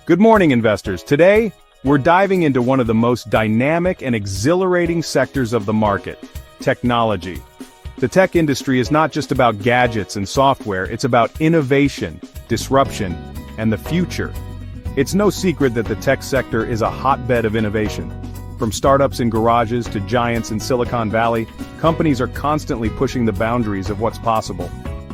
Good morning, investors. Today, we're diving into one of the most dynamic and exhilarating sectors of the market: technology. The tech industry is not just about gadgets and software, it's about innovation, disruption, and the future. It's no secret that the tech sector is a hotbed of innovation. From startups in garages to giants in Silicon Valley, companies are constantly pushing the boundaries of what's possible.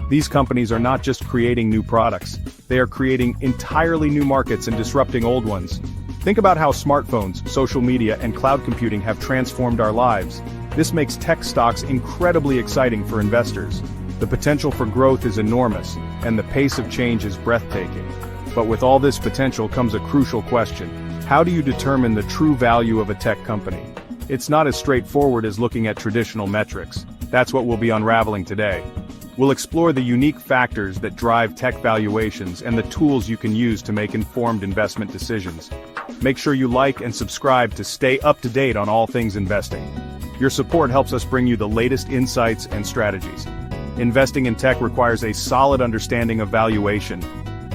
These companies are not just creating new products, they are creating entirely new markets and disrupting old ones. Think about how smartphones, social media, and cloud computing have transformed our lives. This makes tech stocks incredibly exciting for investors. The potential for growth is enormous, and the pace of change is breathtaking. But with all this potential comes a crucial question. How do you determine the true value of a tech company? It's not as straightforward as looking at traditional metrics. That's what we'll be unraveling today. We'll explore the unique factors that drive tech valuations and the tools you can use to make informed investment decisions. Make sure you like and subscribe to stay up to date on all things investing. Your support helps us bring you the latest insights and strategies. Investing in tech requires a solid understanding of valuation.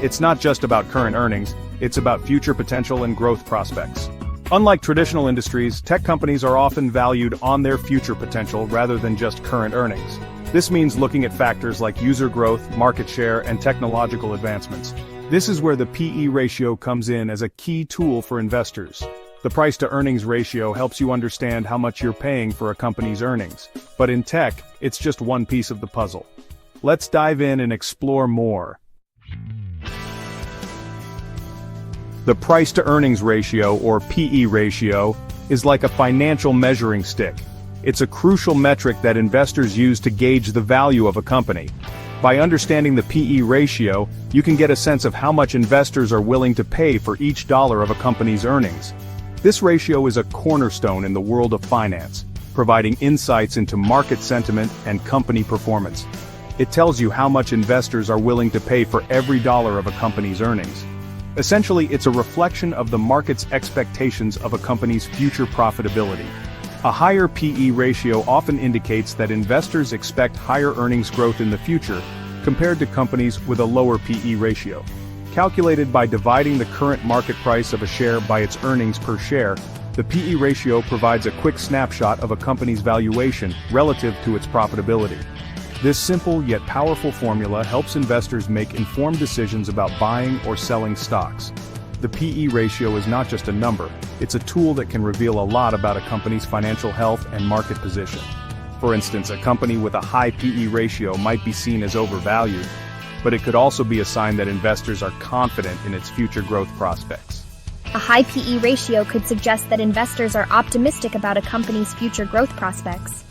It's not just about current earnings, it's about future potential and growth prospects. Unlike traditional industries, tech companies are often valued on their future potential rather than just current earnings. This means looking at factors like user growth, market share, and technological advancements. This is where the PE ratio comes in as a key tool for investors. The price-to-earnings ratio helps you understand how much you're paying for a company's earnings. But in tech, it's just one piece of the puzzle. Let's dive in and explore more. The price-to-earnings ratio, or PE ratio, is like a financial measuring stick. It's a crucial metric that investors use to gauge the value of a company. By understanding the PE ratio, you can get a sense of how much investors are willing to pay for each dollar of a company's earnings. This ratio is a cornerstone in the world of finance, providing insights into market sentiment and company performance. It tells you how much investors are willing to pay for every dollar of a company's earnings. Essentially, it's a reflection of the market's expectations of a company's future profitability. A higher PE ratio often indicates that investors expect higher earnings growth in the future, compared to companies with a lower PE ratio. Calculated by dividing the current market price of a share by its earnings per share, the PE ratio provides a quick snapshot of a company's valuation relative to its profitability. This simple yet powerful formula helps investors make informed decisions about buying or selling stocks. The PE ratio is not just a number, it's a tool that can reveal a lot about a company's financial health and market position. For instance, a company with a high PE ratio might be seen as overvalued, but it could also be a sign that investors are confident in its future growth prospects. A high PE ratio could suggest that investors are optimistic about a company's future growth prospects.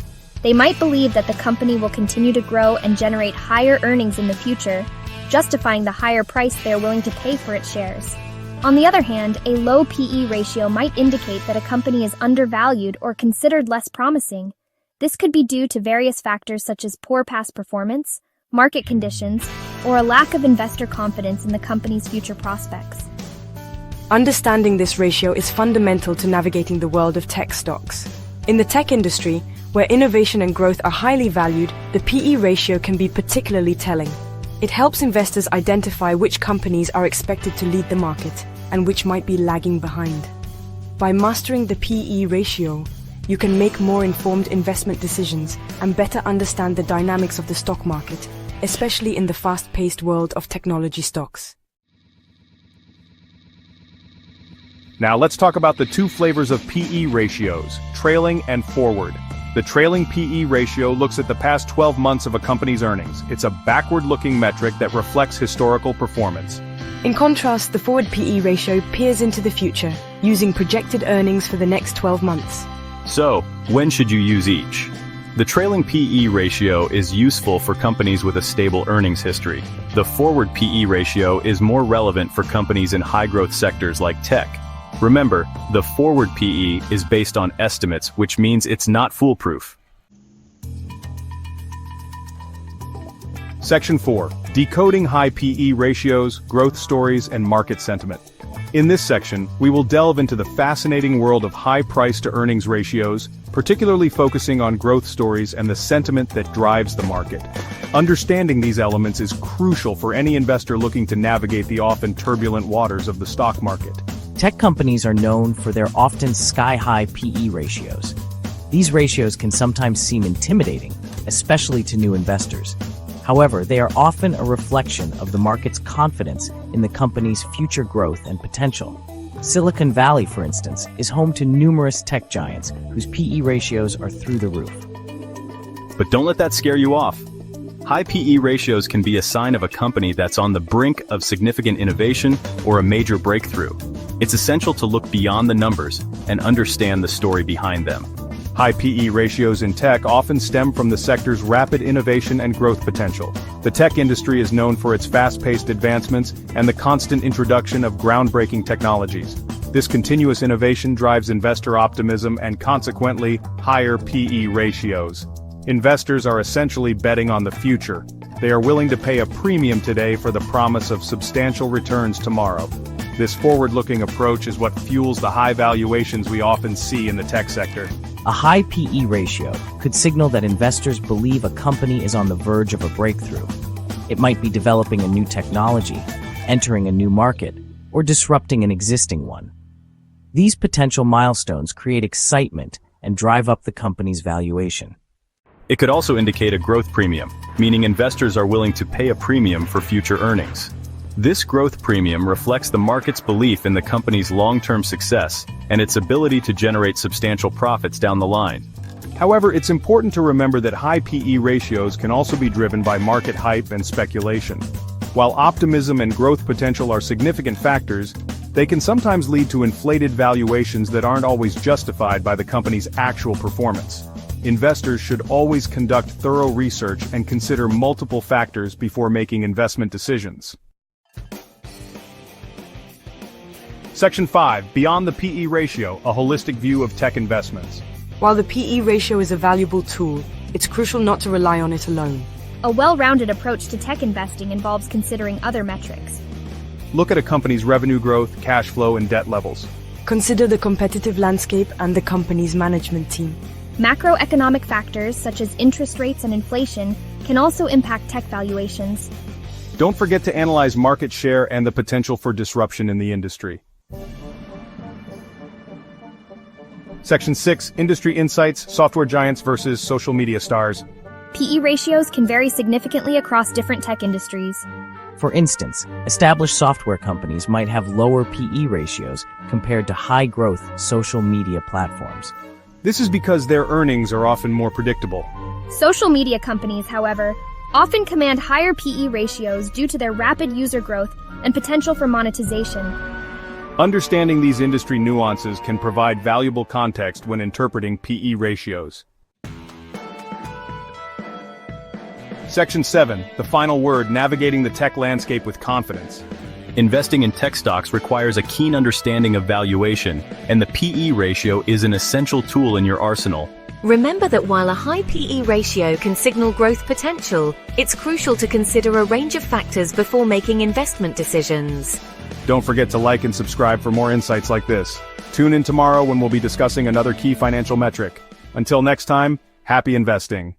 They might believe that the company will continue to grow and generate higher earnings in the future, justifying the higher price they are willing to pay for its shares. On the other hand, a low PE ratio might indicate that a company is undervalued or considered less promising. This could be due to various factors such as poor past performance, market conditions, or a lack of investor confidence in the company's future prospects. Understanding this ratio is fundamental to navigating the world of tech stocks. In the tech industry, where innovation and growth are highly valued, the PE ratio can be particularly telling. It helps investors identify which companies are expected to lead the market and which might be lagging behind. By mastering the PE ratio, you can make more informed investment decisions and better understand the dynamics of the stock market, especially in the fast-paced world of technology stocks. Now let's talk about the two flavors of PE ratios, trailing and forward. The trailing PE ratio looks at the past 12 months of a company's earnings. It's a backward-looking metric that reflects historical performance. In contrast, the forward PE ratio peers into the future, using projected earnings for the next 12 months. So, when should you use each? The trailing PE ratio is useful for companies with a stable earnings history. The forward PE ratio is more relevant for companies in high-growth sectors like tech. Remember, the forward PE is based on estimates, which means it's not foolproof. Section 4. Decoding high PE ratios, growth stories, and market sentiment. In this section, we will delve into the fascinating world of high price-to-earnings ratios, particularly focusing on growth stories and the sentiment that drives the market. Understanding these elements is crucial for any investor looking to navigate the often turbulent waters of the stock market. Tech companies are known for their often sky-high PE ratios. These ratios can sometimes seem intimidating, especially to new investors. However, they are often a reflection of the market's confidence in the company's future growth and potential. Silicon Valley, for instance, is home to numerous tech giants whose PE ratios are through the roof. But don't let that scare you off. High PE ratios can be a sign of a company that's on the brink of significant innovation or a major breakthrough. It's essential to look beyond the numbers and understand the story behind them. High PE ratios in tech often stem from the sector's rapid innovation and growth potential. The tech industry is known for its fast-paced advancements and the constant introduction of groundbreaking technologies. This continuous innovation drives investor optimism and consequently, higher PE ratios. Investors are essentially betting on the future. They are willing to pay a premium today for the promise of substantial returns tomorrow. This forward-looking approach is what fuels the high valuations we often see in the tech sector. A high PE ratio could signal that investors believe a company is on the verge of a breakthrough. It might be developing a new technology, entering a new market, or disrupting an existing one. These potential milestones create excitement and drive up the company's valuation. It could also indicate a growth premium, meaning investors are willing to pay a premium for future earnings. This growth premium reflects the market's belief in the company's long-term success and its ability to generate substantial profits down the line. However, it's important to remember that high PE ratios can also be driven by market hype and speculation. While optimism and growth potential are significant factors, they can sometimes lead to inflated valuations that aren't always justified by the company's actual performance. Investors should always conduct thorough research and consider multiple factors before making investment decisions. Section 5. Beyond the PE ratio, a holistic view of tech investments. While the PE ratio is a valuable tool, it's crucial not to rely on it alone. A well-rounded approach to tech investing involves considering other metrics. Look at a company's revenue growth, cash flow, and debt levels. Consider the competitive landscape and the company's management team. Macroeconomic factors such as interest rates and inflation can also impact tech valuations. Don't forget to analyze market share and the potential for disruption in the industry. Section 6. Industry insights, software giants versus social media stars. PE ratios can vary significantly across different tech industries. For instance, established software companies might have lower PE ratios compared to high-growth social media platforms. This is because their earnings are often more predictable. Social media companies, however, often command higher PE ratios due to their rapid user growth and potential for monetization. Understanding these industry nuances can provide valuable context when interpreting PE ratios. Section 7. The final word, navigating the tech landscape with confidence. Investing in tech stocks requires a keen understanding of valuation, and the PE ratio is an essential tool in your arsenal. Remember that while a high PE ratio can signal growth potential, it's crucial to consider a range of factors before making investment decisions. Don't forget to like and subscribe for more insights like this. Tune in tomorrow when we'll be discussing another key financial metric. Until next time, happy investing.